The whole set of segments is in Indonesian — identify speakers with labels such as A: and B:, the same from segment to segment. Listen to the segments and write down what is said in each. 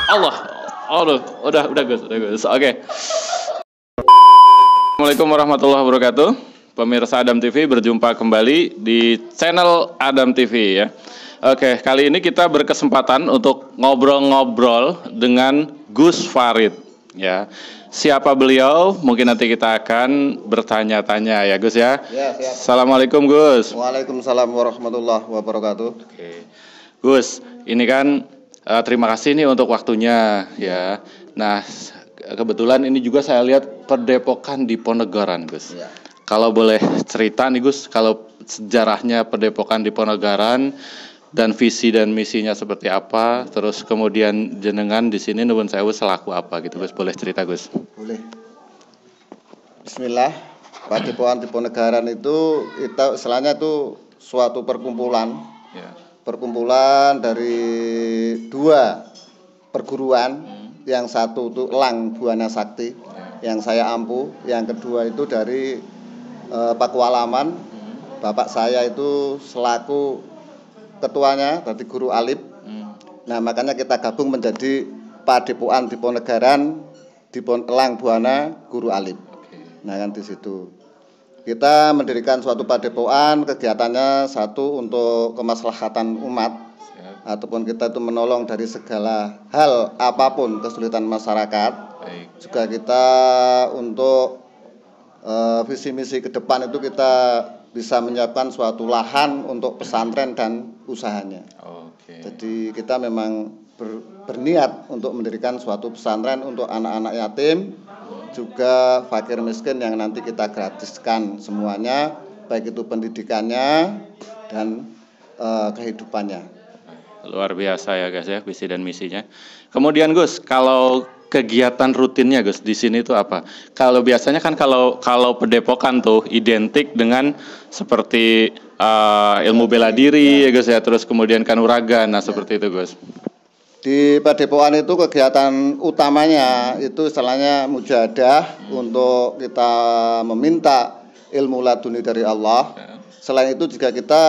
A: Allah, aduh, udah Gus. Oke. Assalamualaikum warahmatullahi wabarakatuh. Pemirsa Adam TV berjumpa kembali di channel Adam TV ya. Oke, kali ini kita berkesempatan untuk ngobrol-ngobrol dengan Gus Farid ya. Siapa beliau? Mungkin nanti kita akan bertanya-tanya ya Gus ya.
B: Ya, siap.
A: Assalamualaikum Gus.
B: Waalaikumsalam warahmatullahi wabarakatuh.
A: Oke. Gus, ini kan terima kasih nih untuk waktunya ya. Nah, kebetulan ini juga saya lihat Padepokan Diponegoro, Gus. Ya. Kalau boleh cerita nih Gus, kalau sejarahnya Padepokan Diponegoro dan visi dan misinya seperti apa, terus kemudian jenengan di sini nuwun sewu selaku apa gitu Gus, boleh cerita Gus?
B: Boleh. Bismillah. Padepokan Diponegoro itu istilahnya itu suatu perkumpulan. Ya. Perkumpulan dari dua perguruan, yang satu itu Elang Buana Sakti, yang saya ampuh, yang kedua itu dari Pakualaman, bapak saya itu selaku ketuanya, dari guru alif. Nah makanya kita gabung menjadi Padepokan Diponegoro, Elang Buana Guru Alif. Nah kan di situ. Kita mendirikan suatu padepokan, kegiatannya satu untuk kemaslahatan umat. Siap. Ataupun kita itu menolong dari segala hal apapun kesulitan masyarakat. Baik. Juga kita untuk visi misi ke depan itu kita bisa menyiapkan suatu lahan untuk pesantren dan usahanya. Oke. Jadi kita memang berniat untuk mendirikan suatu pesantren untuk anak-anak yatim, juga fakir miskin yang nanti kita gratiskan semuanya, baik itu pendidikannya dan kehidupannya.
A: Luar biasa ya guys ya, visi dan misinya. Kemudian Gus, kalau kegiatan rutinnya Gus di sini itu apa? Kalau biasanya kan kalau padepokan tuh identik dengan seperti ilmu bela diri ya Gus ya, terus kemudian kanuragan, nah seperti itu Gus.
B: Di padepokan itu kegiatan utamanya itu istilahnya mujahadah, untuk kita meminta ilmu laduni dari Allah. Selain itu juga kita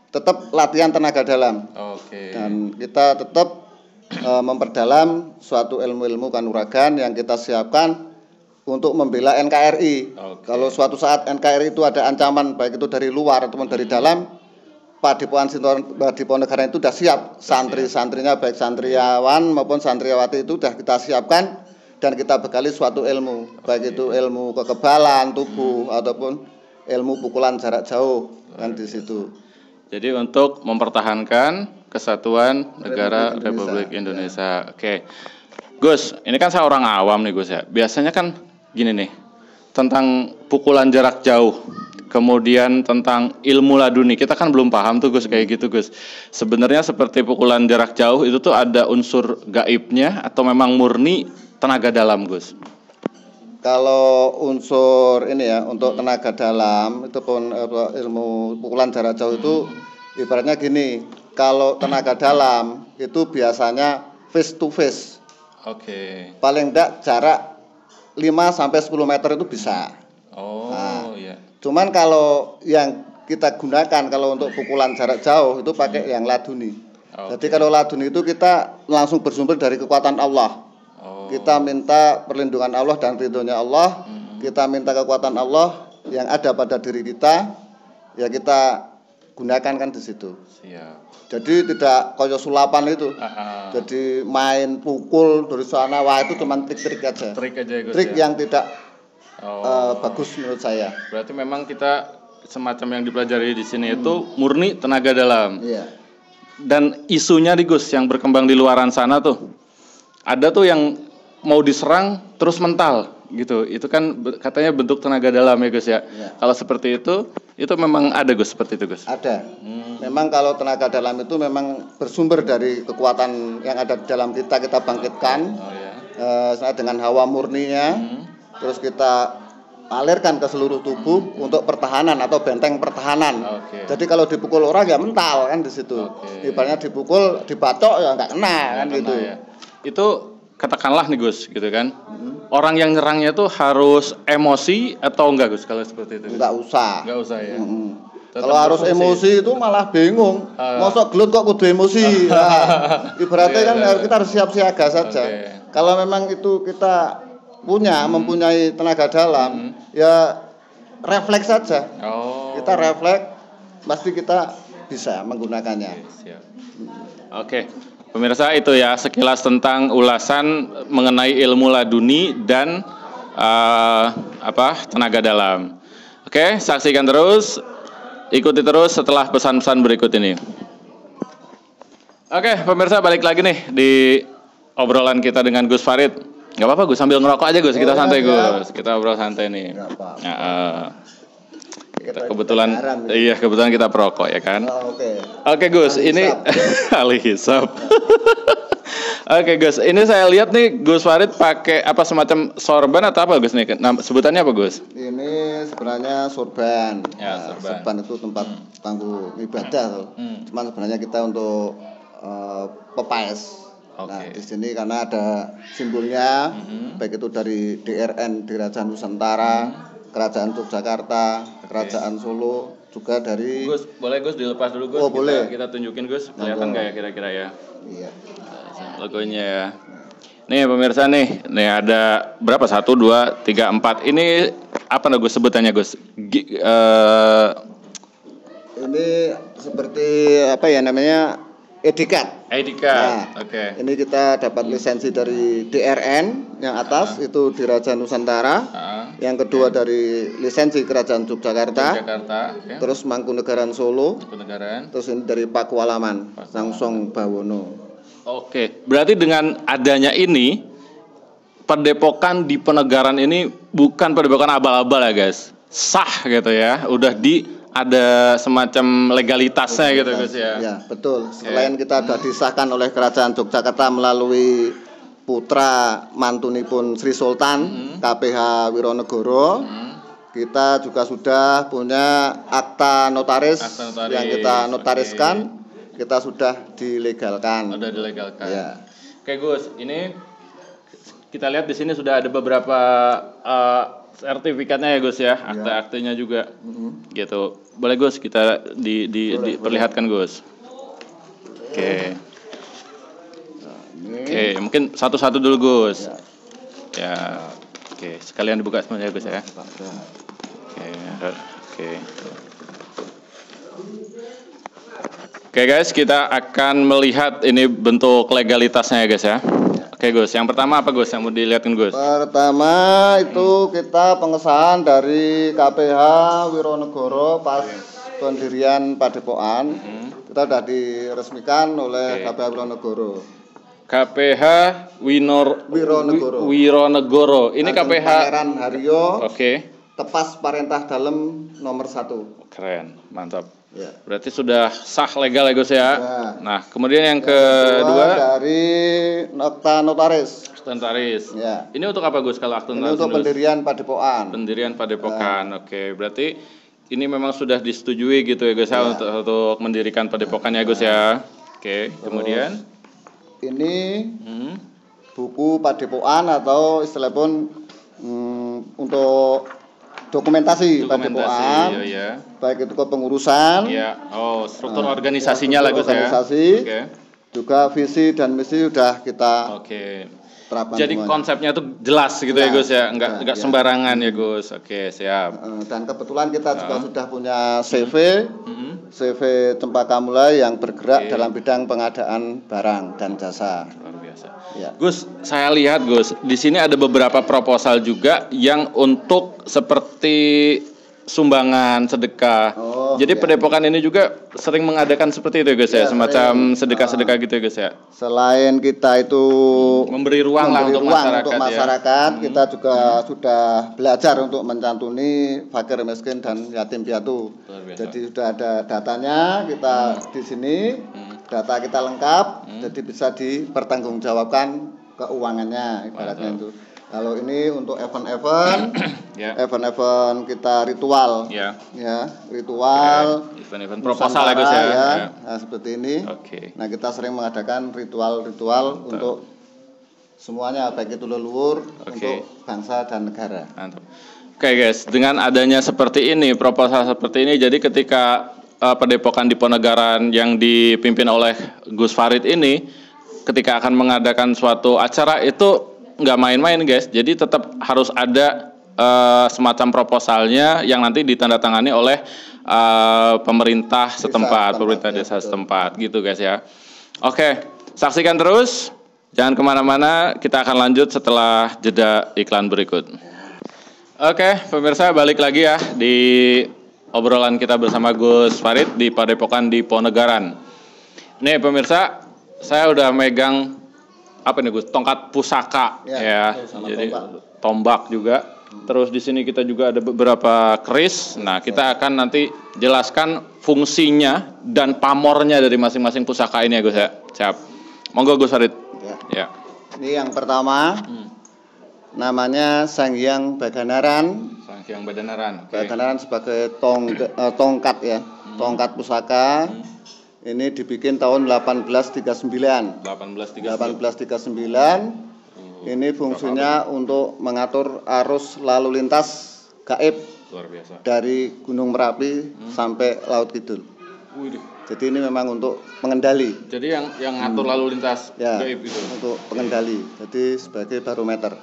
B: tetap latihan tenaga dalam. Dan kita tetap memperdalam suatu ilmu-ilmu kanuragan yang kita siapkan untuk membela NKRI. Kalau suatu saat NKRI itu ada ancaman baik itu dari luar ataupun dari dalam, Padepokan Diponegoro itu sudah siap, santri-santrinya baik santriawan maupun santriawati itu sudah kita siapkan dan kita bekali suatu ilmu, baik itu ilmu kekebalan tubuh ataupun ilmu pukulan jarak jauh kan di situ.
A: Jadi untuk mempertahankan kesatuan negara Republik Indonesia. Oke. Gus, ini kan saya orang awam nih Gus ya. Biasanya kan gini nih, tentang pukulan jarak jauh. Kemudian tentang ilmu laduni, kita kan belum paham tuh Gus kayak gitu Gus. Sebenarnya seperti pukulan jarak jauh itu tuh ada unsur gaibnya atau memang murni tenaga dalam Gus?
B: Kalau unsur ini ya, untuk tenaga dalam itu pun ilmu pukulan jarak jauh itu ibaratnya gini, kalau tenaga dalam itu biasanya face to face. Paling enggak jarak 5-10 meter itu bisa. Iya. Cuman kalau yang kita gunakan kalau untuk pukulan jarak jauh itu pakai yang laduni. Jadi kalau laduni itu kita langsung bersumber dari kekuatan Allah. Kita minta perlindungan Allah dan ridhonya Allah. Kita minta kekuatan Allah yang ada pada diri kita, ya kita gunakan kan di situ. Siap. Jadi tidak kayak sulapan itu. Jadi main pukul dari sana, wah itu cuma trik-trik aja. Trik yang tidak bagus menurut saya.
A: Berarti memang kita semacam yang dipelajari di sini itu murni tenaga dalam.
B: Iya.
A: Dan isunya di Gus yang berkembang di luaran sana tuh, ada tuh yang mau diserang terus mental gitu. Itu kan katanya bentuk tenaga dalam ya Gus ya. Kalau seperti itu memang ada Gus seperti itu Gus.
B: Ada. Memang kalau tenaga dalam itu memang bersumber dari kekuatan yang ada di dalam kita bangkitkan. Dengan hawa murninya. Terus kita alirkan ke seluruh tubuh untuk pertahanan atau benteng pertahanan. Jadi kalau dipukul orang ya mental kan di situ. Ibaratnya dipukul, dibacok ya nggak kena kan gitu.
A: Ya. Itu katakanlah nih Gus, gitu kan. Orang yang nyerangnya tuh harus emosi atau enggak Gus kalau seperti itu?
B: Enggak usah.
A: Enggak usah ya.
B: Kalau harus emosi itu malah bingung. Mosok gelut kok kudu emosi. Nah, ibaratnya kan kita harus siap siaga saja. Kalau memang itu kita mempunyai tenaga dalam, ya refleks saja. Kita refleks, pasti kita bisa menggunakannya.
A: Oke. Pemirsa, itu ya sekilas tentang ulasan mengenai ilmu laduni dan tenaga dalam. Oke, saksikan terus, ikuti terus setelah pesan-pesan berikut ini. Oke, pemirsa, balik lagi nih di obrolan kita dengan Gus Farid. Gak apa-apa Gus, sambil ngerokok aja Gus, kita santai Gus, kita obrol santai nih. Kita kebetulan kita perokok ya kan. Oke Gus, ini ahli hisab. Oke Gus, ini saya lihat nih Gus Farid pakai apa semacam sorban atau apa Gus nih? Sebutannya apa Gus?
B: Ini sebenarnya sorban.
A: Ya,
B: sorban itu tempat tangguh ibadah tuh. Cuman sebenarnya kita untuk pepaes. Nah, di sini karena ada simbolnya, baik itu dari DRN Dirajah Nusantara, Kerajaan Yogyakarta, Kerajaan Solo, juga dari
A: Gus, boleh Gus dilepas dulu Gus.
B: Boleh.
A: Kita tunjukin Gus, kelihatan nggak ya kira-kira ya?
B: Iya.
A: Logonya ya. Nih pemirsa nih ada berapa? 1, 2, 3, 4. Ini apa nih Gus sebutannya Gus?
B: Ini seperti apa ya namanya? Edikat.
A: Nah,
B: Ini kita dapat lisensi dari DRN yang atas itu Diraja Nusantara. Yang kedua dari lisensi Kerajaan Yogyakarta. Terus Mangkunegaran Solo. Terus ini dari Pakualaman, Langsung Bawono.
A: Berarti dengan adanya ini padepokan di Penegaran ini bukan padepokan abal-abal ya guys. Sah gitu ya. Udah ada semacam legalitasnya gitu Gus ya.
B: Ya, betul. Selain kita sudah disahkan oleh Kerajaan Yogyakarta melalui putra mantunipun Sri Sultan KPH Wironegoro, kita juga sudah punya akta notaris yang kita notariskan, kita sudah dilegalkan.
A: Sudah dilegalkan.
B: Ya.
A: Oke Gus, ini kita lihat di sini sudah ada beberapa sertifikatnya ya Gus ya, akte-aktenya juga, gitu. Boleh Gus kita diperlihatkan Gus. Oke, mungkin satu-satu dulu Gus. Ya, oke. Sekalian dibuka semuanya Gus ya. Oke guys, kita akan melihat ini bentuk legalitasnya ya guys ya. Oke Gus, yang pertama apa Gus yang mau dilihatin Gus?
B: Pertama itu kita pengesahan dari KPH Wironegoro pas pendirian Padepokan. Kita sudah diresmikan oleh KPH Wironegoro.
A: KPH Wironegoro. Ini KPH
B: Pangeran Haryo.
A: Tepas
B: Parentah Dalem nomor 1.
A: Keren, mantap.
B: Ya.
A: Berarti sudah sah legal ya Gus ya. Nah, kemudian yang kedua
B: dari nota notaris.
A: Ya. Ini untuk apa Gus kalau akte notaris?
B: Ini untuk pendirian Padepokan.
A: Berarti ini memang sudah disetujui gitu ya Gus ya untuk mendirikan Padepokan ya Gus ya. Kemudian
B: ini buku Padepokan atau istilah pun untuk dokumentasi Padepokan, baik itu kepengurusan,
A: struktur organisasinya lah Gus ya.
B: Juga visi dan misi sudah kita terapkan.
A: Jadi semuanya. Konsepnya itu jelas gitu ya Gus ya, enggak sembarangan ya Gus. Siap.
B: Dan kebetulan kita juga sudah punya CV Cempaka Mulai yang bergerak dalam bidang pengadaan barang dan jasa.
A: Luar biasa. Ya. Gus, saya lihat Gus, di sini ada beberapa proposal juga yang untuk seperti sumbangan, sedekah. Jadi Padepokan ini juga sering mengadakan seperti itu Gus ya, semacam sedekah-sedekah gitu ya Gus ya.
B: Selain kita itu
A: memberi ruang untuk
B: masyarakat, kita juga sudah belajar untuk mencantuni fakir miskin dan yatim piatu. Jadi sudah ada datanya, kita di sini data kita lengkap, jadi bisa dipertanggungjawabkan keuangannya ibaratnya itu. Kalau ini untuk event-event, event-event kita ritual,
A: event-event proposal ya Gus ya.
B: Nah, seperti ini. Nah kita sering mengadakan ritual-ritual untuk semuanya, baik itu leluhur untuk bangsa dan negara.
A: Mantap. Oke guys, dengan adanya seperti ini, proposal seperti ini, jadi ketika Padepokan Diponegaraan yang dipimpin oleh Gus Farid ini, ketika akan mengadakan suatu acara itu nggak main-main guys. Jadi tetap harus ada semacam proposalnya yang nanti ditandatangani oleh pemerintah setempat, pemerintah desa setempat, gitu guys ya. Oke, saksikan terus, jangan kemana-mana, kita akan lanjut setelah jeda iklan berikut. Oke, pemirsa, balik lagi ya di obrolan kita bersama Gus Farid di Padepokan Diponegaraan. Nih pemirsa, saya udah megang apa nih Gus? Tongkat pusaka ya. Jadi tombak juga. Terus di sini kita juga ada beberapa keris. Nah, kita akan nanti jelaskan fungsinya dan pamornya dari masing-masing pusaka ini ya Gus ya. Siap. Monggo Gus Farid. Ya.
B: Ini yang pertama. Namanya Sang Hyang Baganaran.
A: Sang Hyang Baganaran.
B: Baganaran sebagai tongkat ya. Tongkat pusaka. Ini dibikin tahun 1839. 1839. Ini fungsinya untuk mengatur arus lalu lintas gaib.
A: Luar biasa.
B: Dari Gunung Merapi sampai Laut Kidul. Jadi ini memang untuk pengendali.
A: Jadi yang ngatur lalu lintas gaib itu.
B: Untuk pengendali. Jadi sebagai barometer.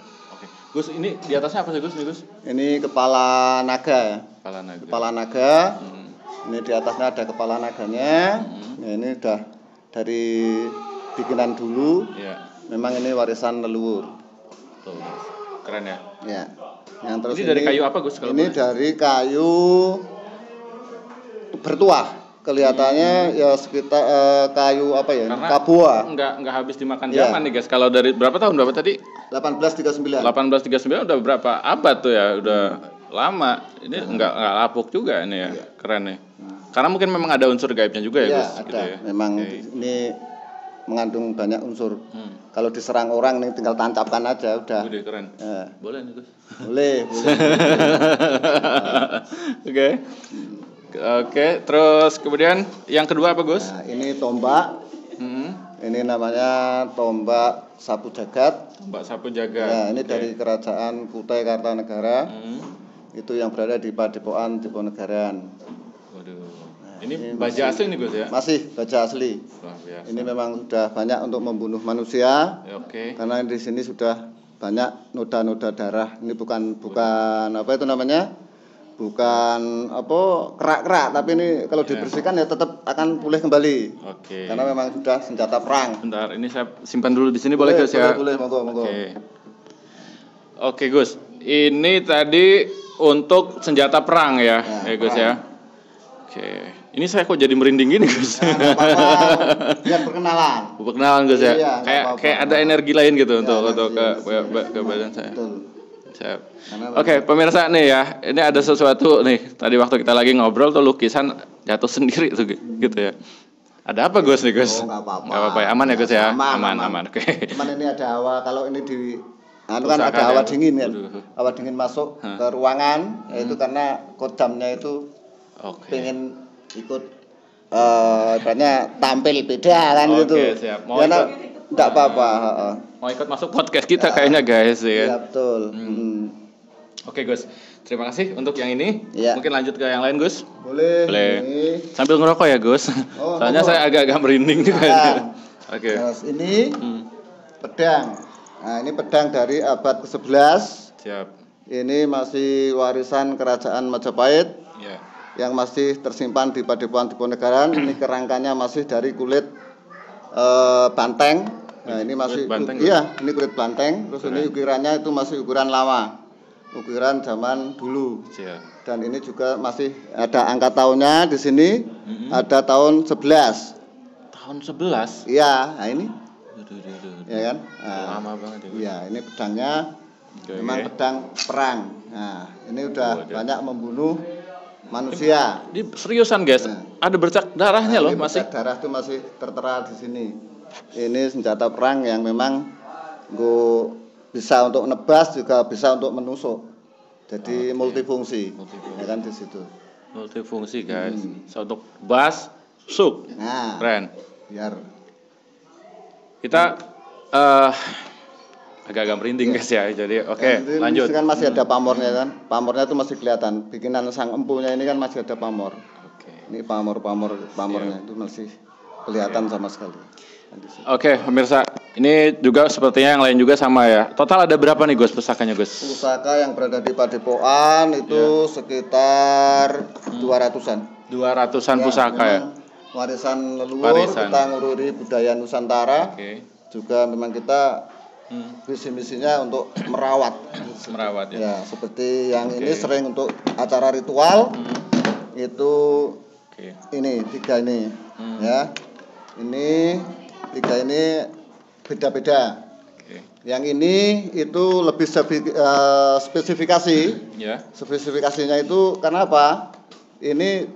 A: Gus, ini di atasnya apa sih Gus?
B: Ini kepala naga ya. Kepala naga. Ini di atasnya ada kepala naganya. Nah, ini udah dari bikinan dulu. Memang ini warisan leluhur.
A: Tuh, keren ya.
B: Ya. Yang terus
A: ini dari kayu apa Gus?
B: Ini dari kayu bertuah. Kelihatannya ya sekitar kayu apa ya? Kabua.
A: Enggak habis dimakan zaman nih guys. Kalau dari berapa tahun tadi?
B: 1839.
A: 1839 udah berapa abad tuh ya? Udah lama. Ini enggak lapuk juga ini ya. Keren nih. Karena mungkin memang ada unsur gaibnya juga ya, Gus.
B: Ada. Gitu ya? Memang ini mengandung banyak unsur. Kalau diserang orang nih tinggal tancapkan aja udah.
A: Udah keren. Boleh nih Gus.
B: Boleh.
A: Oke. Oke, terus kemudian yang kedua apa Gus?
B: Nah, ini tombak. Ini namanya tombak Sapu Jagat.
A: Tombak Sapu Jagat.
B: Ya, ini dari Kerajaan Kutai Kartanegara. Itu yang berada di Padepokan Diponegaraan.
A: Waduh. Ini baja asli nih Gus ya?
B: Masih baja asli.
A: Wah, biasa.
B: Ini memang sudah banyak untuk membunuh manusia. Karena di sini sudah banyak noda-noda darah. Ini bukan apa itu namanya? Bukan kerak-kerak, tapi ini kalau dibersihkan ya tetap akan pulih kembali. Karena memang sudah senjata perang.
A: Bentar, ini saya simpan dulu di sini boleh Gus ya?
B: Boleh, monggo.
A: Oke Gus, ini tadi untuk senjata perang ya Gus ya. Oke, ini saya kok jadi merinding gini Gus.
B: Nah, apa-apa. Biar perkenalan.
A: Perkenalan Gus ya. Kayak ada energi lain gitu untuk ke badan saya.
B: Betul.
A: Oke, pemirsa nih ya, ini ada sesuatu nih. Tadi waktu kita lagi ngobrol tuh lukisan jatuh sendiri tuh gitu ya. Ada apa Gus nih Gus?
B: Nggak apa-apa.
A: Nggak apa-apa ya, aman ya Gus ya? Aman. Oke.
B: Cuman ini ada hawa, kalau ini kan ada hawa dingin kan. Hawa dingin masuk ke ruangan, yaitu karena kodamnya itu pengen ikut ibaratnya tampil beda kan gitu.
A: Oke, siap. Mau
B: enggak apa-apa,
A: Mau ikut masuk podcast kita kayaknya guys ya.
B: Iya, betul.
A: Oke Gus, terima kasih untuk yang ini.
B: Ya.
A: Mungkin lanjut ke yang lain Gus.
B: Boleh.
A: Sambil ngerokok ya Gus. Soalnya saya agak-agak merinding juga. Oke.
B: Terus ini pedang. Nah, ini pedang dari abad ke-11.
A: Siap.
B: Ini masih warisan Kerajaan Majapahit.
A: Ya.
B: Yang masih tersimpan di Padepokan Diponegaraan. Ini kerangkanya masih dari kulit banteng. Nah, ini masih ini kulit banteng. Terus ini ukirannya itu masih ukuran lama. Ukiran zaman dulu.
A: Siap.
B: Dan ini juga masih ada angka tahunnya di sini. Ada tahun 11.
A: Tahun 11?
B: Iya, nah ini. Ya kan?
A: Nah, lama banget ya.
B: Iya, ini pedangnya memang pedang perang. Nah, ini udah banyak membunuh manusia.
A: Ini seriusan guys, ada bercak darahnya loh masih.
B: Bercak darah itu masih tertera di sini. Ini senjata perang yang memang bisa untuk nebas juga bisa untuk menusuk. Jadi multifungsi. Ya kan di situ.
A: Multifungsi guys. Bisa untuk bas, suk.
B: Nah,
A: keren.
B: Biar
A: kita agak merinding guys ya. Jadi lanjut.
B: Ini kan masih ada pamornya kan. Pamornya itu masih kelihatan. Bikinan sang empunya ini kan masih ada pamor. Ini pamornya itu masih kelihatan sama sekali.
A: Oke, pemirsa, ini juga sepertinya yang lain juga sama ya. Total ada berapa nih Gus pusakanya Gus?
B: Pusaka yang berada di Padepokan itu sekitar 200-an.
A: 200-an pusaka ya.
B: Warisan leluhur, kita ngururi budaya Nusantara. Juga memang kita visi-misinya untuk merawat
A: ya.
B: Ya, seperti yang ini sering untuk acara ritual. Itu ini 3 ini. Ya. Ini 3 ini beda-beda. Yang ini itu lebih spesifikasi. Spesifikasinya itu karena apa? Ini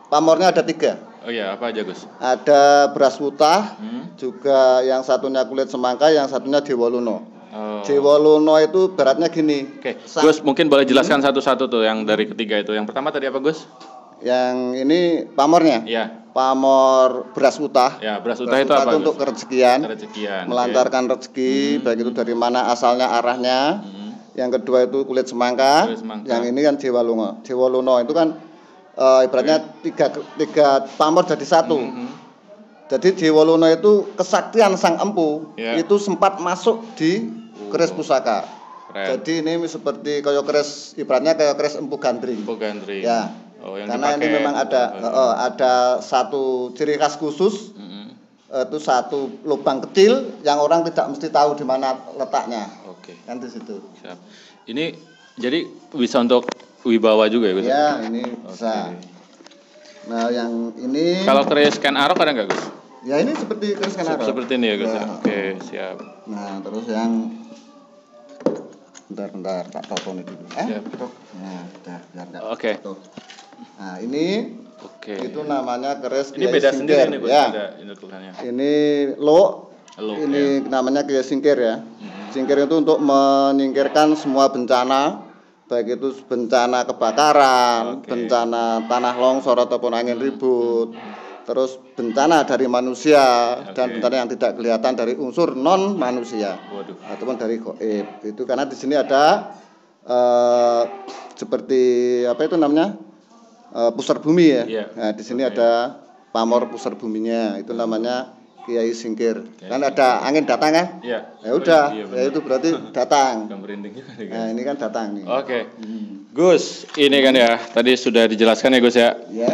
B: pamornya ada 3.
A: Oh iya, apa aja Gus?
B: Ada beras putah, juga yang satunya kulit semangka, yang satunya Dewa Luno. Dewa Luno itu beratnya gini.
A: Gus mungkin boleh jelaskan satu-satu tuh yang dari ketiga itu. Yang pertama tadi apa Gus?
B: Yang ini pamornya.
A: Iya.
B: Pamor beras putah.
A: Ya, beras putah itu apa?
B: Itu untuk kerezekian. Melantarkan rezeki, baik itu dari mana asalnya arahnya. Yang kedua itu kulit semangka. Yang ini kan Dewa Luno. Dewa Luno itu kan ibaratnya tiga pamor jadi satu. Jadi Dewa Luno itu kesaktian sang empu itu sempat masuk di keris pusaka. Jadi ini seperti kayak keris, ibaratnya kayak keris empu gandring. Ya. Karena ini memang ada satu ciri khas khusus. Itu satu lubang kecil yang orang tidak mesti tahu di mana letaknya. Kan di situ.
A: Siap. Ini jadi bisa untuk wibawa juga ya Gus?
B: Ya, ini bisa. Nah, yang ini
A: kalau keris Ken Arok ada nggak Gus?
B: Ya, ini seperti keris Ken Arok.
A: Seperti ini ya Gus? Ya. Oke, siap.
B: Nah, terus yang bentar tak foto ini dulu.
A: Siap.
B: Nah, biar enggak.
A: Oke.
B: Nah, ini itu namanya keris
A: ini beda sendiri nih Gus,
B: ya. Ini lo ini namanya Kiai Singkir ya. Singkir itu untuk menyingkirkan semua bencana, baik itu bencana kebakaran, bencana tanah longsor ataupun angin ribut, terus bencana dari manusia dan bencana yang tidak kelihatan dari unsur non manusia ataupun dari gaib. Itu karena di sini ada seperti apa itu namanya pusar bumi ya. Nah di sini ada pamor pusar buminya, itu namanya Kiai Singkir. Kan ada angin datang kan?
A: Iya.
B: Ya udah, ya itu berarti datang. Nah, ini kan datang nih.
A: Gus, ini kan ya, tadi sudah dijelaskan ya Gus ya.
B: Iya.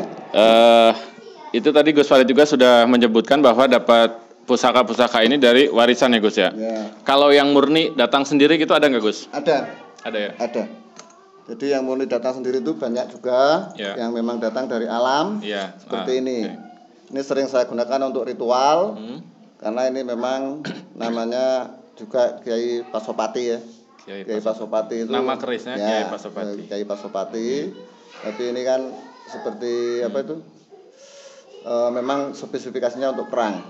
A: Itu tadi Gus Farid juga sudah menyebutkan bahwa dapat pusaka-pusaka ini dari warisan ya Gus ya. Kalau yang murni datang sendiri gitu ada nggak Gus?
B: Ada.
A: Ada ya?
B: Ada. Jadi yang murni datang sendiri itu banyak juga yang memang datang dari alam. Seperti ini. Ini sering saya gunakan untuk ritual, karena ini memang namanya juga Kiai Pasopati ya. Kiai Pasopati itu
A: nama kerisnya Kiai Pasopati.
B: Kiai Pasopati. Tapi ini kan seperti apa itu? Memang spesifikasinya untuk perang.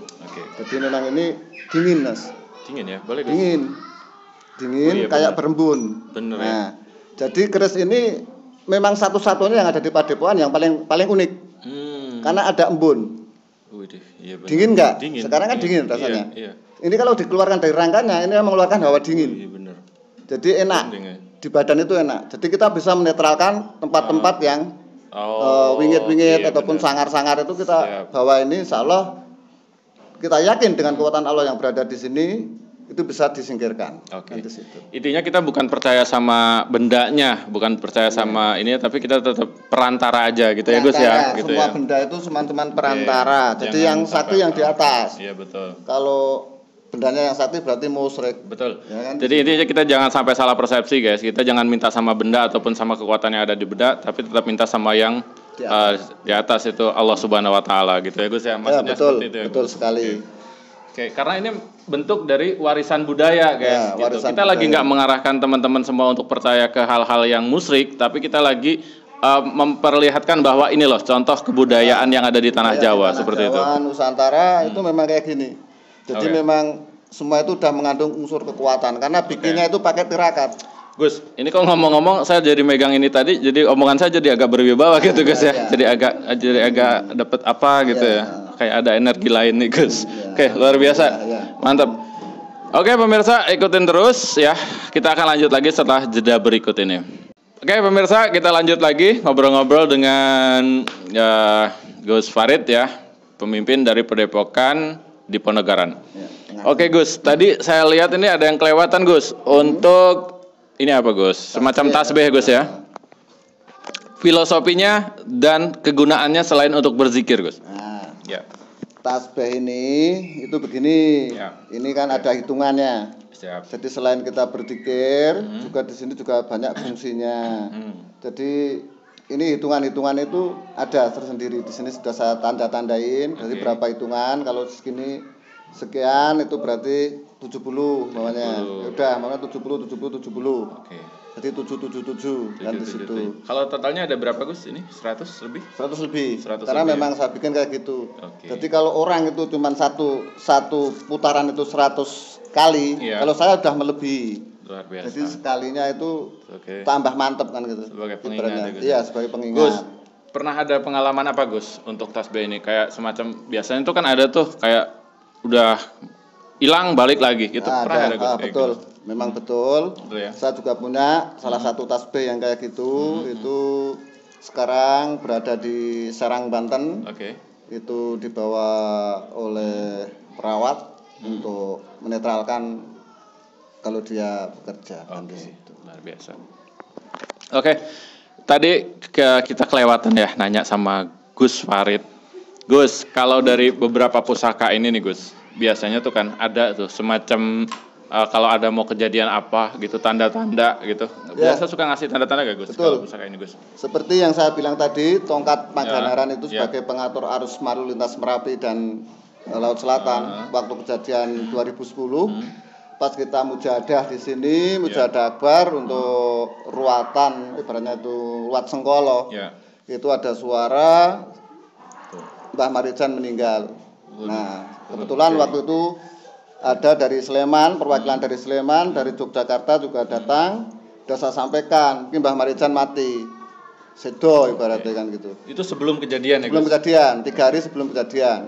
B: Jadi memang ini dingin Mas.
A: Dingin ya, boleh Gus?
B: Dingin kayak berembun.
A: Bener
B: nah,
A: ya.
B: Jadi keris ini memang satu-satunya yang ada di Padepokan yang paling unik. Karena ada embun. Dingin nggak? Sekarang kan dingin rasanya. Ini kalau dikeluarkan dari rangkanya, ini mengeluarkan hawa dingin. Jadi enak. Di badan itu enak. Jadi kita bisa menetralkan tempat-tempat yang wingit-wingit ataupun sangar-sangar itu kita bawa ini. Insya Allah kita yakin dengan kekuatan Allah yang berada di sini itu bisa disingkirkan. Intinya
A: kita bukan percaya sama bendanya, bukan percaya sama ini, tapi kita tetap perantara aja gitu ya Gus ya.
B: Gitu semua benda itu cuma perantara. Jadi yang sakti yang di atas.
A: Iya betul.
B: Kalau bendanya yang sakti berarti musyrik.
A: Betul. Ya kan? Jadi intinya kita jangan sampai salah persepsi guys. Kita jangan minta sama benda ataupun sama kekuatan yang ada di benda, tapi tetap minta sama yang di atas itu Allah Subhanahu Wa Taala gitu ya Gus ya. Maksudnya
B: betul,
A: seperti itu ya.
B: Betul sekali.
A: Karena ini bentuk dari warisan budaya guys. Kita budaya. Lagi nggak mengarahkan teman-teman semua untuk percaya ke hal-hal yang musyrik, tapi kita lagi memperlihatkan bahwa ini loh contoh kebudayaan yang ada di tanah Jawa seperti itu.
B: Nusantara itu memang kayak gini. Jadi memang semua itu udah mengandung unsur kekuatan karena bikinnya itu pakai tirakat.
A: Gus, ini kalau ngomong-ngomong saya jadi megang ini tadi, jadi omongan saya jadi agak berwibawa gitu Gus ya. Jadi agak dapat apa gitu ya. Kayak ada energi lain nih Gus. Oke, luar biasa. Mantap. Oke pemirsa, ikutin terus ya. Kita akan lanjut lagi setelah jeda berikut ini. Oke pemirsa, kita lanjut lagi ngobrol-ngobrol dengan Gus Farid ya, pemimpin dari Padepokan Diponegoro. Oke Gus, tadi saya lihat ini ada yang kelewatan Gus. Untuk ini apa Gus? Semacam tasbih Gus ya. Filosofinya dan kegunaannya selain untuk berzikir Gus.
B: Nah,
A: ya.
B: Tasbih ini itu begini. Ya. Ini kan ada hitungannya. Siap. Jadi selain kita berzikir, juga di sini juga banyak fungsinya. Jadi ini hitungan-hitungan itu ada tersendiri. Di sini sudah saya tanda-tandain. Jadi berapa hitungan? Kalau segini sekian itu berarti 70 namanya. Ya udah, makanya 70. Oke. Jadi 777 dan di situ.
A: Kalau totalnya ada berapa Gus ini? 100 lebih?
B: 100 lebih. 100 karena lebih. Memang saya bikin kayak gitu. Oke. Jadi kalau orang itu cuma satu putaran itu 100 kali, iya. Kalau saya udah melebihi. Luar biasa. Jadi sekalinya itu tambah mantep kan gitu.
A: Sebagai pengingat.
B: Iya, sebagai pengingat.
A: Gus, pernah ada pengalaman apa Gus untuk tasbih ini? Kayak semacam biasanya itu kan ada tuh kayak udah hilang balik lagi gitu. Pernah ada Gus?
B: Betul. Gitu? Memang betul. Ya? Saya juga punya salah satu tasbih yang kayak gitu. Itu sekarang berada di Serang, Banten. Itu dibawa oleh perawat untuk menetralkan kalau dia bekerja di situ.
A: Luar biasa. Tadi kita kelewatan ya nanya sama Gus Farid. Gus, kalau dari beberapa pusaka ini nih Gus, biasanya tuh kan ada tuh semacam kalau ada mau kejadian apa gitu, tanda-tanda gitu. Biasa suka ngasih tanda-tanda gak Gus?
B: Betul.
A: Kalau pusaka ini Gus.
B: Seperti yang saya bilang tadi, tongkat Maganaran itu sebagai pengatur arus lalu lintas Merapi dan Laut Selatan. Waktu kejadian 2010, pas kita mujahadah di sini, mujahadah akbar untuk ruatan, ibaratnya itu ruat Sengkolo. Itu ada suara Mbah Marijan meninggal. Nah, kebetulan waktu itu ada dari Sleman, perwakilan dari Sleman, dari Yogyakarta juga datang. Sudah saya sampaikan, Mbah Marijan mati. Sedo ibaratnya kan gitu.
A: Itu sebelum kejadian ya?
B: Sebelum kejadian, 3 hari sebelum kejadian.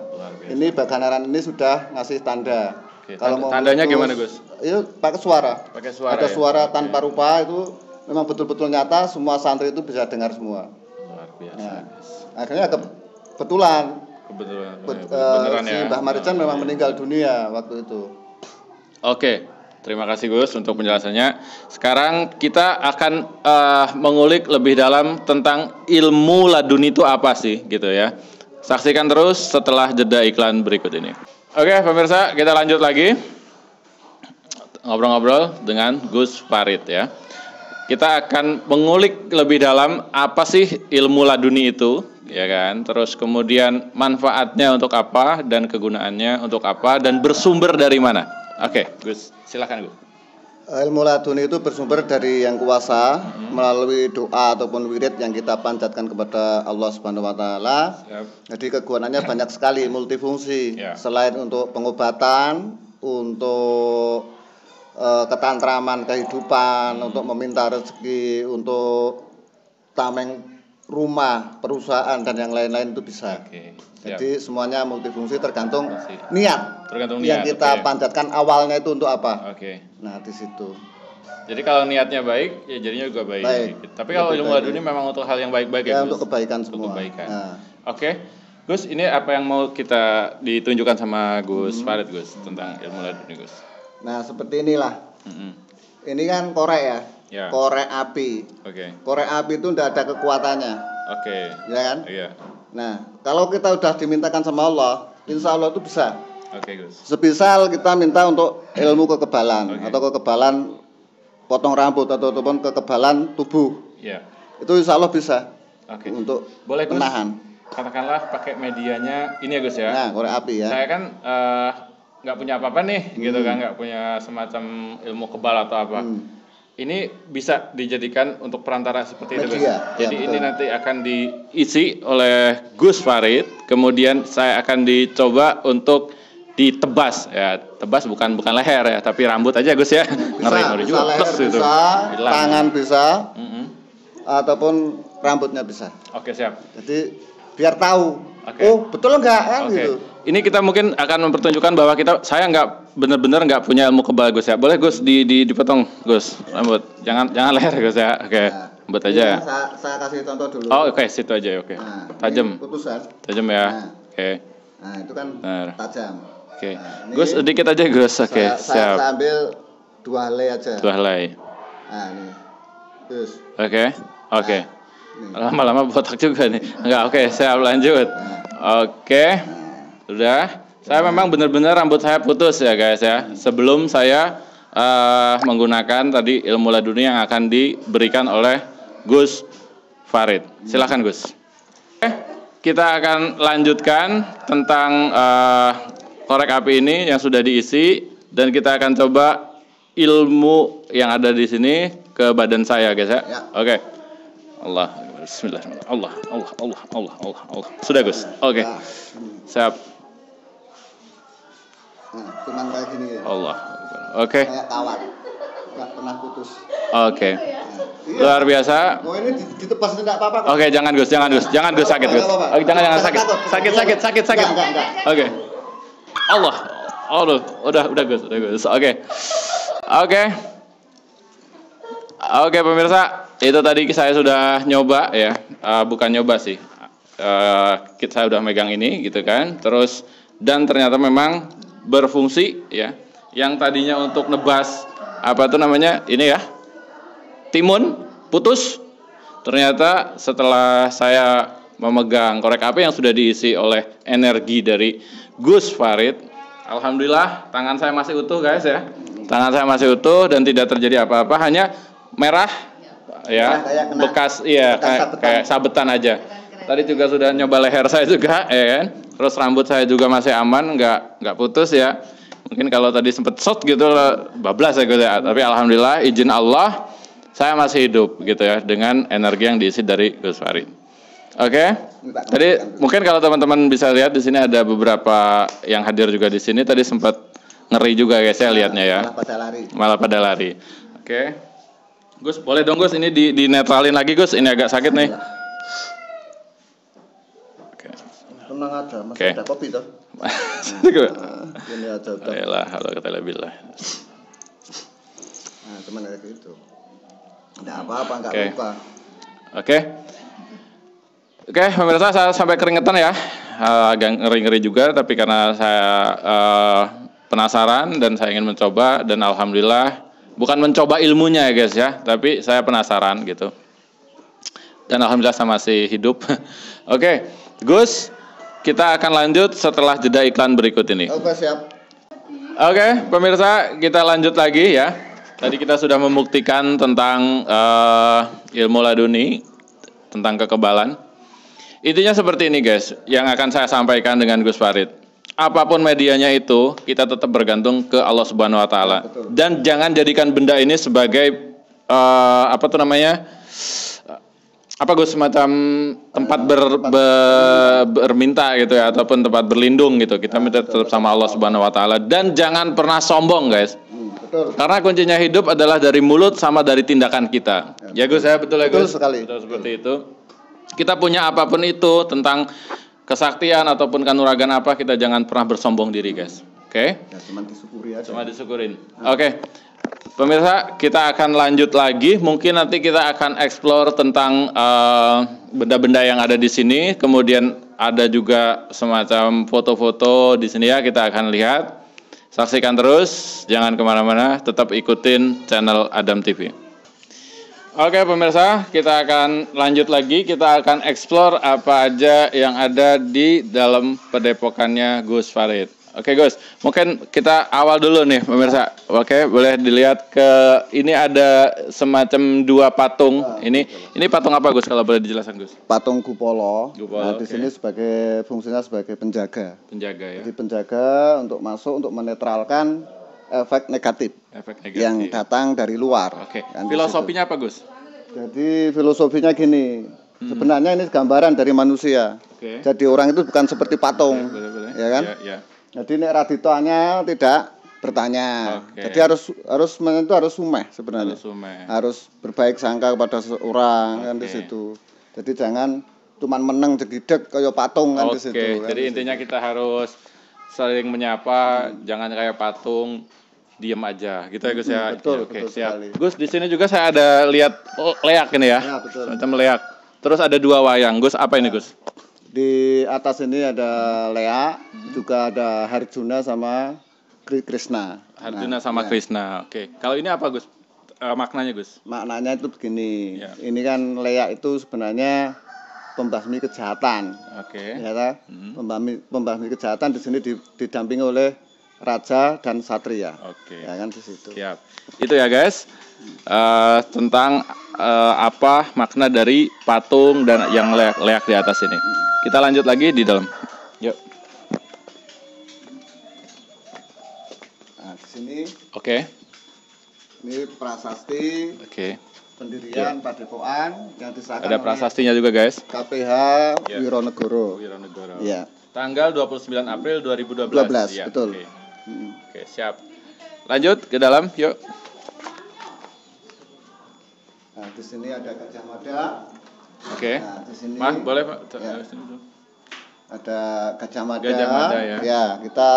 B: Ini Baganaran ini sudah ngasih tanda.
A: Kalau tandanya gimana Gus?
B: Itu pakai suara. Ada suara tanpa rupa itu memang betul-betul nyata, semua santri itu bisa dengar semua.
A: Luar biasa.
B: Nah, akhirnya kebetulan si Mbah Marijan memang meninggal dunia waktu itu. Oke,
A: terima kasih Gus untuk penjelasannya. Sekarang kita akan mengulik lebih dalam tentang ilmu laduni itu apa sih gitu ya. Saksikan terus setelah jeda iklan berikut ini. Oke pemirsa, kita lanjut lagi ngobrol-ngobrol dengan Gus Farid ya. Kita akan mengulik lebih dalam apa sih ilmu laduni itu, ya kan? Terus kemudian manfaatnya untuk apa dan kegunaannya untuk apa dan bersumber dari mana? Oke, Gus, silakan Gus.
B: Ilmu laduni itu bersumber dari Yang Kuasa melalui doa ataupun wirid yang kita panjatkan kepada Allah Subhanahu wa taala. Jadi kegunaannya banyak sekali, multifungsi. Selain untuk pengobatan, untuk ketantraman kehidupan, untuk meminta rezeki, untuk tameng rumah, perusahaan dan yang lain-lain itu bisa. Jadi semuanya multifungsi tergantung niat. Yang kita panjatkan awalnya itu untuk apa. Nah di situ.
A: Jadi kalau niatnya baik, ya jadinya juga baik. Tapi kalau ilmu laduni memang untuk hal yang baik-baik
B: ya untuk kebaikan semua.
A: Nah. Gus, ini apa yang mau kita ditunjukkan sama Gus Farid Gus tentang ilmu laduni Gus?
B: Nah seperti inilah. Ini kan korek ya. Korek api. Korek api itu tidak ada kekuatannya. Ya kan? Nah kalau kita udah dimintakan sama Allah, insya Allah itu bisa.
A: Gus.
B: Sebisal kita minta untuk ilmu kekebalan atau kekebalan potong rambut ataupun kekebalan tubuh. Itu insya Allah bisa. Untuk
A: boleh
B: menahan.
A: Katakanlah pakai medianya ini ya Gus ya.
B: Nah korek api ya.
A: Saya kan nggak punya apa-apa nih gitu kan, nggak punya semacam ilmu kebal atau apa. Ini bisa dijadikan untuk perantara seperti itu Gus. Jadi ini nanti akan diisi oleh Gus Farid, kemudian saya akan dicoba untuk ditebas ya. Tebas bukan leher ya, tapi rambut aja Gus ya.
B: Ngeri juga. Leher bisa, tangan bisa, ataupun rambutnya bisa.
A: Siap.
B: Jadi biar tahu. Oh betul enggak kan gitu.
A: Ini kita mungkin akan mempertunjukkan bahwa saya nggak benar-benar nggak punya ilmu kebal Gus ya. Boleh Gus dipotong Gus rambut. Jangan leher Gus ya. Oke. Rambut aja ya.
B: Saya kasih contoh dulu.
A: Oh oke, situ aja oke.
B: Nah,
A: tajam.
B: Putusan.
A: Tajam ya. Oke.
B: Nah, itu kan tajam.
A: Oke. Gus sedikit aja Gus. Oke, siap.
B: Saya ambil 2 helai aja.
A: 2 helai.
B: Nah, ini. Terus.
A: Oke. Lama-lama botak juga nih. Enggak, oke, siap lanjut. Oke. Sudah. Saya memang benar-benar rambut saya putus ya guys ya. Sebelum saya menggunakan tadi ilmu laduni yang akan diberikan oleh Gus Farid. Silakan Gus. Oke, kita akan lanjutkan tentang korek api ini yang sudah diisi dan kita akan coba ilmu yang ada di sini ke badan saya guys ya. Oke. Allah, Bismillahirrahmanirrahim. Allah. Sudah Gus. Oke. Siap.
B: Cuman kayak gini ya.
A: Allah. Oke.
B: Kayak kawat. Enggak pernah putus.
A: Oke. Luar biasa.
B: Oh ini ditepas tidak apa-apa.
A: Oke, jangan Gus sakit Gus. Oke, jangan sakit.
B: Enggak.
A: Oke. Allah. Udah Gus. Oke pemirsa, itu tadi saya sudah nyoba ya. Bukan nyoba sih. Saya udah megang ini gitu kan. Terus dan ternyata memang berfungsi ya. Yang tadinya untuk nebas ini ya, timun putus. Ternyata setelah saya memegang korek api yang sudah diisi oleh energi dari Gus Farid, alhamdulillah tangan saya masih utuh guys ya. Tangan saya masih utuh dan tidak terjadi apa-apa, hanya merah ya, bekas kayak sabetan aja. Tadi juga sudah nyoba leher saya juga ya kan. Terus rambut saya juga masih aman, nggak putus ya. Mungkin kalau tadi sempat shot gitu bablas ya gitu ya. Tapi alhamdulillah izin Allah saya masih hidup gitu ya dengan energi yang diisi dari Gus Farid. Oke. Tadi mungkin kalau teman-teman bisa lihat di sini ada beberapa yang hadir juga di sini. Tadi sempat ngeri juga guys saya lihatnya ya. Malah pada lari. Oke. Gus boleh dong Gus ini di netralin lagi Gus. Ini agak sakit nih.
B: Tenang aja, masih ada kopi toh. Ini aja udah.
A: Ayolah, halo kata billah.
B: Nah, cuman kayak gitu. Enggak apa-apa, enggak lupa.
A: Oke, pemirsa saya sampai keringetan ya. Agak ngeri-ngeri juga tapi karena saya penasaran dan saya ingin mencoba dan alhamdulillah bukan mencoba ilmunya ya guys ya, tapi saya penasaran gitu. Dan alhamdulillah saya masih hidup. Oke, Gus, kita akan lanjut setelah jeda iklan berikut ini.
B: Oke, siap.
A: Oke, pemirsa, kita lanjut lagi ya. Tadi kita sudah membuktikan tentang ilmu laduni, tentang kekebalan. Intinya seperti ini guys, yang akan saya sampaikan dengan Gus Farid. Apapun medianya itu, kita tetap bergantung ke Allah Subhanahu Wa Taala. Dan jangan jadikan benda ini sebagai semacam tempat berminta gitu ya, ataupun tempat berlindung gitu. Kita minta tetap sama Allah Subhanahu Wa Taala dan jangan pernah sombong guys.
B: Betul.
A: Karena kuncinya hidup adalah dari mulut sama dari tindakan kita. Ya Gus ya, betul ya Gus.
B: Betul sekali.
A: Betul seperti itu. Kita punya apapun itu tentang kesaktian ataupun kanuragan apa, kita jangan pernah bersombong diri guys. Oke?
B: Ya, cuma disyukuri aja.
A: Cuma disyukurin. Oke. Pemirsa, kita akan lanjut lagi. Mungkin nanti kita akan explore tentang benda-benda yang ada di sini. Kemudian ada juga semacam foto-foto di sini ya. Kita akan lihat. Saksikan terus. Jangan kemana-mana. Tetap ikutin channel Adam TV. Oke pemirsa, kita akan lanjut lagi. Kita akan explore apa aja yang ada di dalam padepokannya Gus Farid. Oke Gus, mungkin kita awal dulu nih pemirsa. Oke, boleh dilihat ini ada semacam 2 patung. Ini patung apa Gus kalau boleh dijelaskan Gus?
B: Patung Gupolo.
A: Gupolo.
B: Nah, di sini sebagai fungsinya sebagai penjaga.
A: Penjaga ya.
B: Jadi penjaga untuk masuk untuk menetralkan efek negatif. Yang datang dari luar.
A: Oke. Filosofinya apa Gus?
B: Jadi filosofinya gini. Sebenarnya ini gambaran dari manusia.
A: Oke.
B: Jadi orang itu bukan seperti patung.
A: Boleh.
B: Ya kan?
A: Ya.
B: Jadi nek raditoannya tidak bertanya.
A: Oke.
B: Jadi harus sumeh sebenarnya. Harus berbaik sangka kepada seorang kan di situ. Jadi jangan cuman meneng jegideg kayak patung kan di situ.
A: Oke, jadi intinya kita harus saling menyapa, jangan kayak patung diem aja gitu ya Gus ya.
B: Betul,
A: Oke,
B: betul
A: siap.
B: sekali.
A: Gus, di sini juga saya ada lihat leak ini ya.
B: Ya, betul.
A: Semacam leak. Terus ada 2 wayang. Gus, apa ini Gus?
B: Di atas ini ada leak, juga ada Harjuna sama Krishna.
A: Harjuna sama Krishna. Oke. Kalau ini apa Gus? Maknanya Gus?
B: Maknanya itu begini. Ya. Ini kan leak itu sebenarnya pembasmi kejahatan.
A: Oke.
B: Ya, pembasmi kejahatan di sini didampingi oleh raja dan satria.
A: Oke.
B: Ya kan di situ.
A: Siap. Itu ya guys. Tentang apa makna dari patung dan yang leak di atas ini. Kita lanjut lagi di dalam. Yuk.
B: Nah, di sini.
A: Oke.
B: Ini prasasti.
A: Oke.
B: Pendirian Padepokan yang disahkan
A: ada prasastinya juga guys.
B: KPH Wironegoro.
A: Ya. Tanggal 29 April 2012.
B: 12,
A: ya.
B: Betul.
A: Oke, siap. Lanjut ke dalam, yuk.
B: Nah, di sini ada Gajah Mada.
A: Oke.
B: Nah, di sini.
A: Mas, boleh Pak?
B: Ya. Ada Gajah Mada.
A: Gajah Mada ya.
B: Ya, kita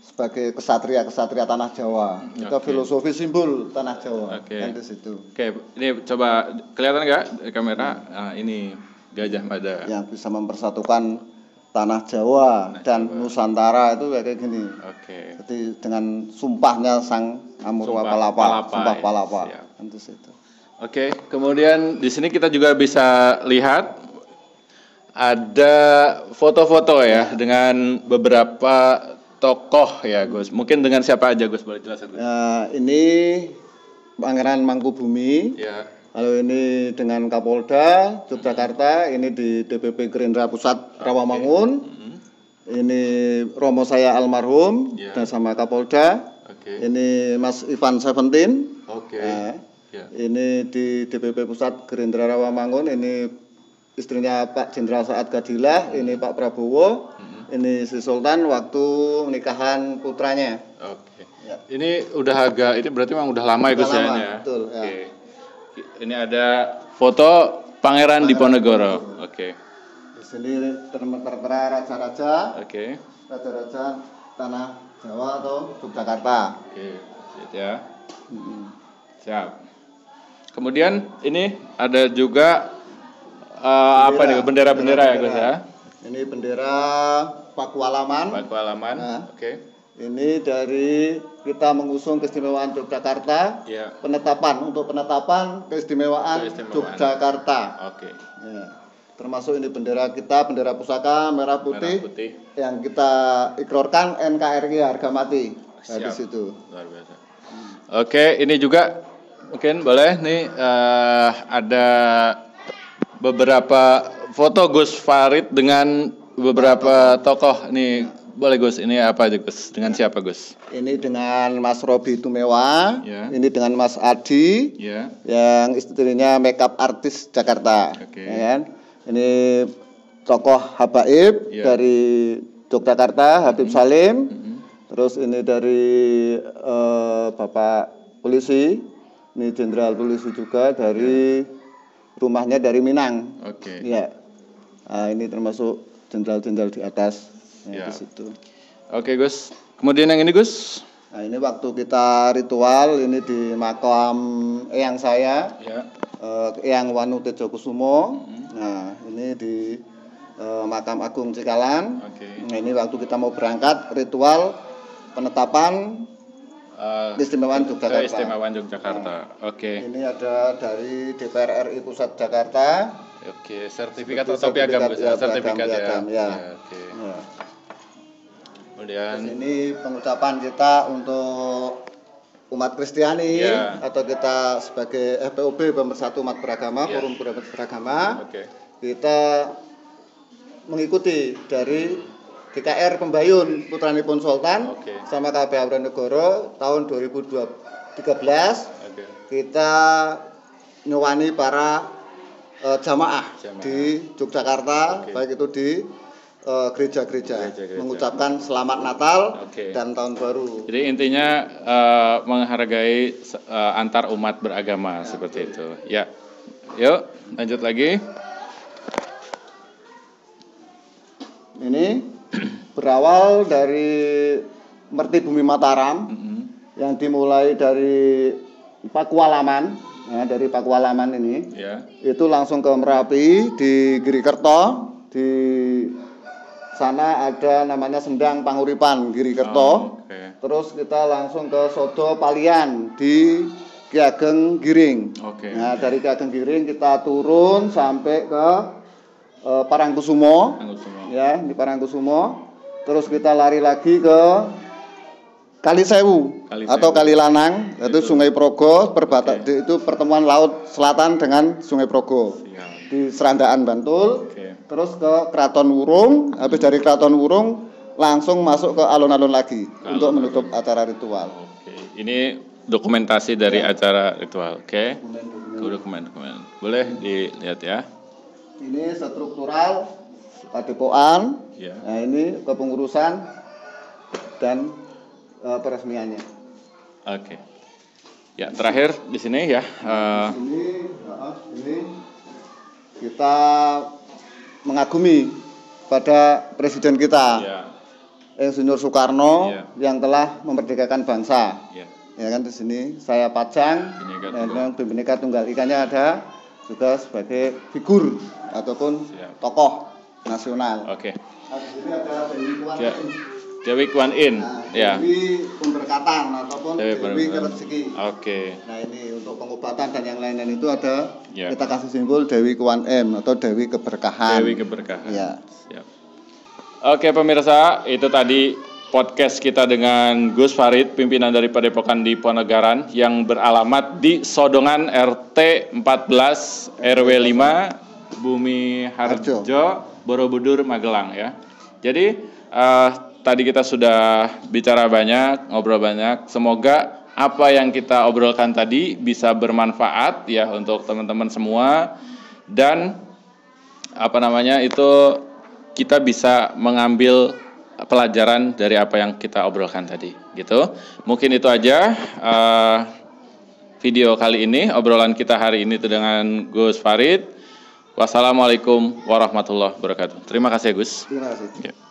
B: sebagai kesatria tanah Jawa. Kita filosofi simbol tanah Jawa. Kan di situ.
A: Oke, ini coba kelihatan nggak di kamera? Nah, ini Gajah Mada.
B: Yang bisa mempersatukan tanah Jawa dan Nusantara itu kayak gini.
A: Oke.
B: Jadi dengan sumpahnya Sang Amurwa Palapa, sumpah Palapa. Kan di situ.
A: Oke, kemudian di sini kita juga bisa lihat ada foto-foto ya dengan beberapa tokoh ya Gus. Mungkin dengan siapa aja Gus, boleh jelaskan Gus?
B: Ini Pangeran Mangkubumi.
A: Ya.
B: Lalu ini dengan Kapolda Yogyakarta, ini di DPP Gerindra Pusat Rawamangun. Ini Romo saya almarhum dan sama Kapolda. Ini Mas Ivan Seventeen. Ini di DPP Pusat Gerindra Rawamangun, ini istrinya Pak Jenderal Saad Gadila, ini Pak Prabowo. Ini si Sultan waktu nikahan putranya.
A: Oke. Ya. Ini udah agak, ini berarti memang udah lama ya Gus ya?
B: Betul.
A: Oke. Ini ada foto Pangeran Diponegoro. Oke.
B: Di sini tertera raja-raja.
A: Oke.
B: Raja-raja tanah Jawa atau Yogyakarta.
A: Oke. Siap ya. Siap. Kemudian ini ada juga apa nih bendera-bendera ya Gus ya? Ini
B: bendera Pakualaman.
A: Nah, Oke.
B: Ini dari kita mengusung keistimewaan Yogyakarta.
A: Ya.
B: Untuk penetapan keistimewaan Yogyakarta.
A: Oke.
B: Ya. Termasuk ini bendera kita, bendera pusaka merah putih. Yang kita ikrarkan NKRI harga mati. Nah, di situ.
A: Luar biasa. Oke, ini juga mungkin boleh nih ada beberapa foto Gus Farid dengan beberapa tokoh nih. Boleh Gus, ini apa aja Gus? Dengan siapa Gus?
B: Ini dengan Mas Robi Tumewa, ini dengan Mas Adi, yang istrinya makeup artis Jakarta. Ya kan? Ini tokoh habaib dari Yogyakarta, Habib Salim. Terus ini dari Bapak Polisi, ini Jenderal Polisi juga dari rumahnya dari Minang. Ya. Nah, ini termasuk jenderal-jenderal di atas. Di situ. Oke
A: Gus. Kemudian yang ini Gus?
B: Nah, ini waktu kita ritual ini di makam eyang saya, Eyang Wanu Tejokusumo. Nah, ini di makam Agung Cikalang. Nah, ini waktu kita mau berangkat ritual penetapan keistimewaan Yogyakarta.
A: Oke.
B: Ini ada dari DPR RI Pusat Jakarta.
A: Oke, sertifikat atau piagam Gus? Sertifikat ya. Oke. Kemudian
B: ini pengucapan kita untuk umat Kristiani atau kita sebagai FPUB Pemersatu Umat Beragama, Forum Beragama. Kita mengikuti dari GKR Pembayun Putranipun Sultan sama KPH Wironegoro tahun 2013. Kita nyuwani para jamaah di Yogyakarta, baik itu di gereja-gereja, mengucapkan selamat Natal dan Tahun Baru.
A: Jadi intinya menghargai antar umat beragama seperti itu. Ya, yuk lanjut lagi.
B: ini berawal dari Merti Bumi Mataram yang dimulai dari Pakualaman, ya, dari Pakualaman ini, itu langsung ke Merapi di Girikerto, di sana ada namanya Sendang Panguripan Girikerto, terus kita langsung ke Sodo Palian di Ki Ageng Giring. Nah dari Ki Ageng Giring kita turun sampai ke Parangkusumo, ya di Parangkusumo, terus kita lari lagi ke Kalisewu atau Kalilanang, itu Sungai Progo, itu pertemuan laut selatan dengan Sungai Progo di Serandaan Bantul, terus ke Kraton Wurung, habis dari Kraton Wurung langsung masuk ke alun-alun lagi untuk menutup acara ritual.
A: Ini dokumentasi dari acara ritual, dokumen. Boleh dilihat ya.
B: Ini struktural padepokan, nah ini kepengurusan dan peresmiannya. Ya terakhir di sini ya. Ini kita mengagumi pada presiden kita, Insinyur Soekarno yang telah memerdekakan bangsa. Ya kan di sini saya pajang dan Bhinneka Tunggal Ika-nya ada juga sebagai figur ataupun tokoh nasional.
A: Nah, di
B: sini ada
A: Dewi Kwan In,
B: Dewi Pemberkatan ataupun Dewi Rezeki.
A: Nah
B: ini untuk pengobatan dan yang lain-lain itu ada kita kasih simbol Dewi Kwan Im atau Dewi Keberkahan. Ya.
A: Siap. Oke pemirsa, itu tadi podcast kita dengan Gus Farid, pimpinan dari Padepokan Diponegoro yang beralamat di Sodongan RT 14 RW 5 Bumi Harjo, Borobudur, Magelang ya. Jadi tadi kita sudah bicara banyak, ngobrol banyak. Semoga apa yang kita obrolkan tadi bisa bermanfaat ya untuk teman-teman semua, dan itu kita bisa mengambil pelajaran dari apa yang kita obrolkan tadi gitu. Mungkin itu aja video kali ini, obrolan kita hari ini itu dengan Gus Farid. Wassalamualaikum warahmatullahi wabarakatuh. Terima kasih Gus.
B: Terima kasih.